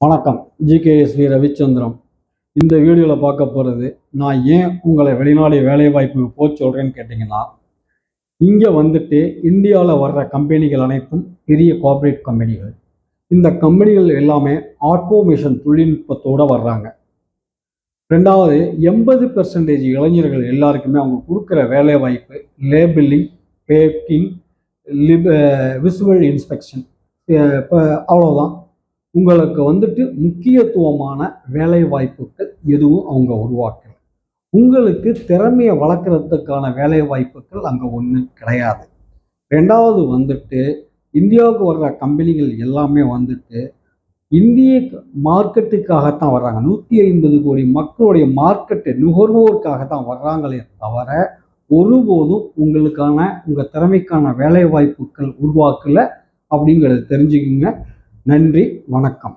வணக்கம். ஜிகேஎஸ்வி ரவிச்சந்திரம். இந்த வீடியோவில் பார்க்க போகிறது, நான் ஏன் உங்களை வெளிநாடு வேலைவாய்ப்பு போக சொல்கிறேன்னு கேட்டிங்கன்னா, இங்கே வந்துட்டு இந்தியாவில் வர்ற கம்பெனிகள் அனைத்தும் பெரிய கார்ப்பரேட் கம்பெனிகள். இந்த கம்பெனிகள் எல்லாமே ஆட்டோமேஷன் தொழில்நுட்பத்தோடு வர்றாங்க. ரெண்டாவது, 80% இளைஞர்கள் எல்லாருக்குமே அவங்க கொடுக்குற வேலைவாய்ப்பு லேபிளிங், பேக்கிங், விசுவல் இன்ஸ்பெக்ஷன். இப்போ அவ்வளோதான். உங்களுக்கு வந்துட்டு முக்கியத்துவமான வேலை வாய்ப்புகள் எதுவும் அவங்க உருவாக்கல. உங்களுக்கு திறமையை வளர்க்குறதுக்கான வேலை வாய்ப்புகள் அங்கே ஒன்றும் கிடையாது. ரெண்டாவது வந்துட்டு, இந்தியாவுக்கு வர்ற கம்பெனிகள் எல்லாமே வந்துட்டு இந்திய மார்க்கெட்டுக்காகத்தான் வர்றாங்க. 150 கோடி மக்களுடைய மார்க்கெட்டு நுகர்வோருக்காகத்தான் வர்றாங்களே தவிர ஒருபோதும் உங்கள் திறமைக்கான வேலை வாய்ப்புகள் உருவாக்கலை அப்படிங்கிறத தெரிஞ்சுக்கிங்க. நன்றி, வணக்கம்.